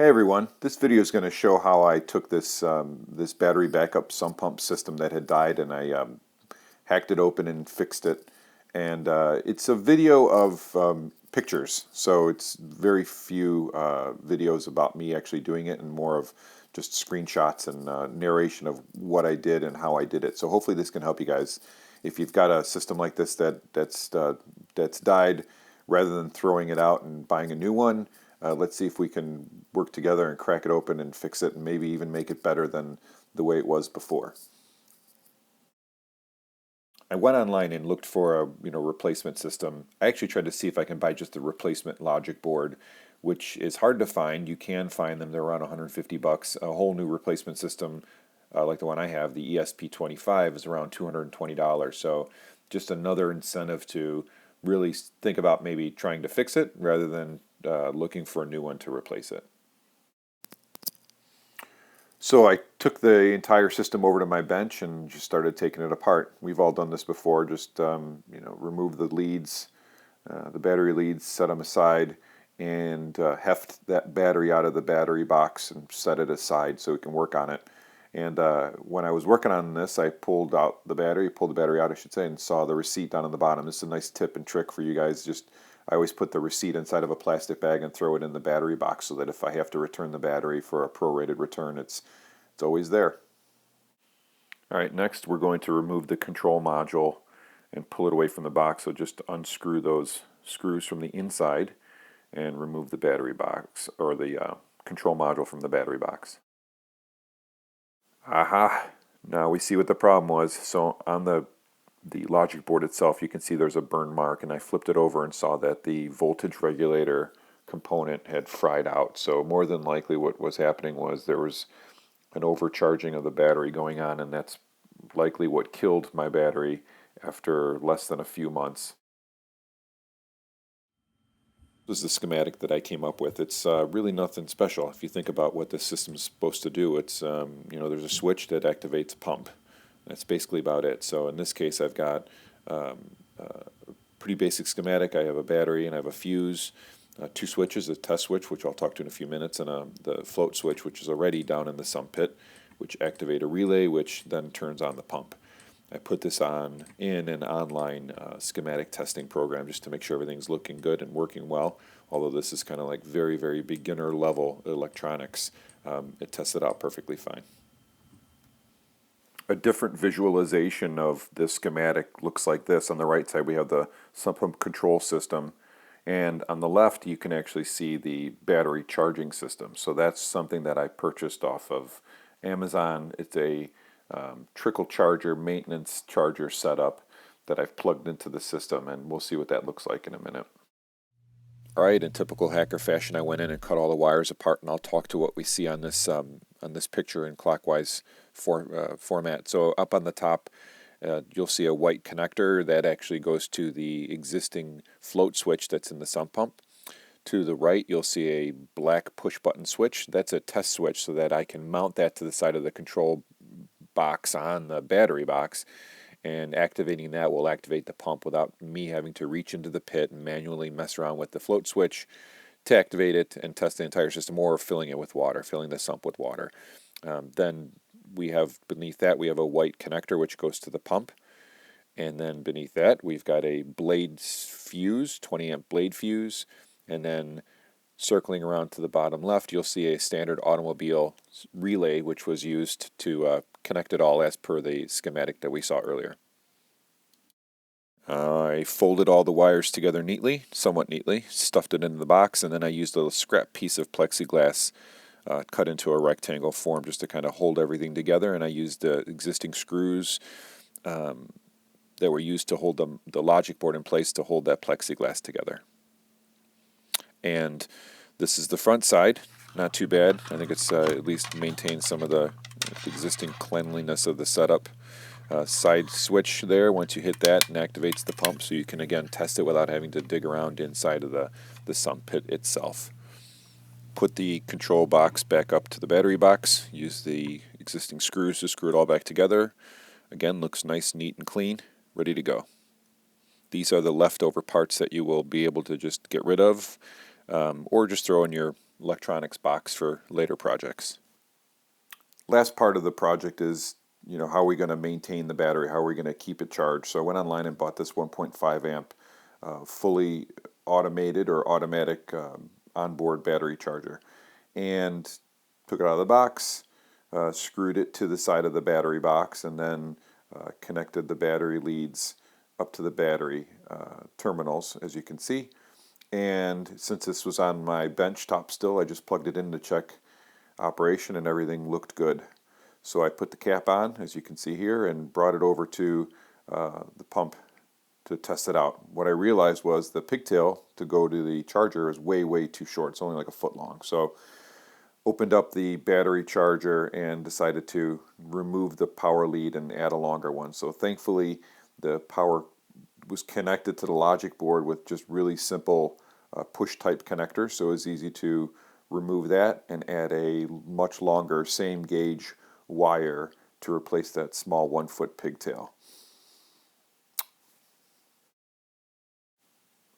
Hey everyone, this video is going to show how I took this battery backup sump pump system that had died, and I hacked it open and fixed it. And it's a video of pictures, so it's very few videos about me actually doing it, and more of just screenshots and narration of what I did and how I did it. So hopefully this can help you guys. If you've got a system like this that's died, rather than throwing it out and buying a new one, let's see if we can work together and crack it open and fix it, and maybe even make it better than the way it was before. I went online and looked for a replacement system. I actually tried to see if I can buy just a replacement logic board, which is hard to find. You can find them; they're around 150 bucks. A whole new replacement system, like the one I have, the ESP25, is around $220. So, just another incentive to really think about maybe trying to fix it rather than looking for a new one to replace it. So I took the entire system over to my bench and just started taking it apart. We've all done this before. Just remove the leads, the battery leads, set them aside, and heft that battery out of the battery box and set it aside so we can work on it. And when I was working on this, I pulled the battery out, I should say, and saw the receipt down on the bottom. This is a nice tip and trick for you guys. I always put the receipt inside of a plastic bag and throw it in the battery box so that if I have to return the battery for a prorated return, it's always there. All right, next we're going to remove the control module and pull it away from the box. So just unscrew those screws from the inside and remove the battery box, or the control module from the battery box. Aha! Now we see what the problem was. So on the logic board itself, you can see there's a burn mark, and I flipped it over and saw that the voltage regulator component had fried out. So more than likely what was happening was there was an overcharging of the battery going on, and that's likely what killed my battery after less than a few months. This is the schematic that I came up with. It's really nothing special. If you think about what this system is supposed to do, it's there's a switch that activates pump. That's basically about it. So in this case, I've got a pretty basic schematic. I have a battery and I have a fuse, two switches, a test switch, which I'll talk to in a few minutes, and the float switch, which is already down in the sump pit, which activate a relay, which then turns on the pump. I put this in an online schematic testing program just to make sure everything's looking good and working well. Although this is kind of like very, very beginner level electronics, it tested out perfectly fine. A different visualization of this schematic looks like this. On the right side we have the sump pump control system, and on the left you can actually see the battery charging system. So that's something that I purchased off of Amazon. It's a trickle charger, maintenance charger setup that I've plugged into the system, and we'll see what that looks like in a minute. Alright, in typical hacker fashion, I went in and cut all the wires apart, and I'll talk to what we see on this picture in clockwise format. So up on the top, you'll see a white connector that actually goes to the existing float switch that's in the sump pump. To the right, you'll see a black push button switch. That's a test switch so that I can mount that to the side of the control box on the battery box, and activating that will activate the pump without me having to reach into the pit and manually mess around with the float switch to activate it and test the entire system, or filling it with water, filling the sump with water. Then we have beneath that we have a white connector which goes to the pump, and then beneath that we've got a blade fuse, 20 amp blade fuse, and then circling around to the bottom left you'll see a standard automobile relay which was used to connect it all as per the schematic that we saw earlier. I folded all the wires together neatly, somewhat neatly, stuffed it into the box, and then I used a scrap piece of plexiglass cut into a rectangle form just to kind of hold everything together, and I used the existing screws that were used to hold the logic board in place to hold that plexiglass together. And this is the front side. Not too bad. I think it's at least maintains some of the existing cleanliness of the setup. Side switch there, once you hit that, and activates the pump, so you can again test it without having to dig around inside of the sump pit itself. Put the control box back up to the battery box. Use the existing screws to screw it all back together. Again, looks nice, neat, and clean. Ready to go. These are the leftover parts that you will be able to just get rid of, or just throw in your electronics box for later projects. Last part of the project is, how are we going to maintain the battery? How are we going to keep it charged? So I went online and bought this 1.5 amp fully automated or automatic onboard battery charger, and took it out of the box, screwed it to the side of the battery box, and then connected the battery leads up to the battery terminals, as you can see. And since this was on my bench top still, I just plugged it in to check operation, and everything looked good. So I put the cap on, as you can see here, and brought it over to the pump to test it out. What I realized was the pigtail to go to the charger is way too short. It's only like a foot long. So opened up the battery charger and decided to remove the power lead and add a longer one. So thankfully the power was connected to the logic board with just really simple push type connectors, so it was easy to remove that and add a much longer same gauge wire to replace that small 1 foot pigtail.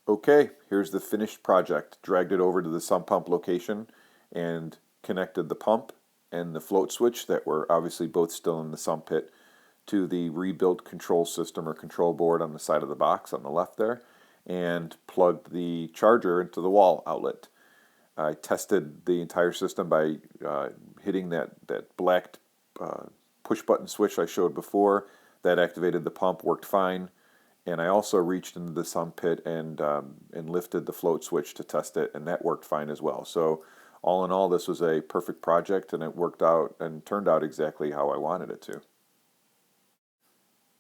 Okay, here's the finished project. Dragged it over to the sump pump location and connected the pump and the float switch that were obviously both still in the sump pit to the rebuilt control system or control board on the side of the box on the left there, and plugged the charger into the wall outlet. I tested the entire system by hitting that black push button switch I showed before. That activated the pump, worked fine. And I also reached into the sump pit and lifted the float switch to test it, and that worked fine as well. So all in all, this was a perfect project, and it worked out and turned out exactly how I wanted it to.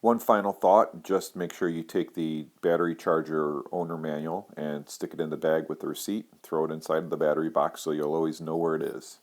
One final thought, just make sure you take the battery charger owner manual and stick it in the bag with the receipt, throw it inside of the battery box so you'll always know where it is.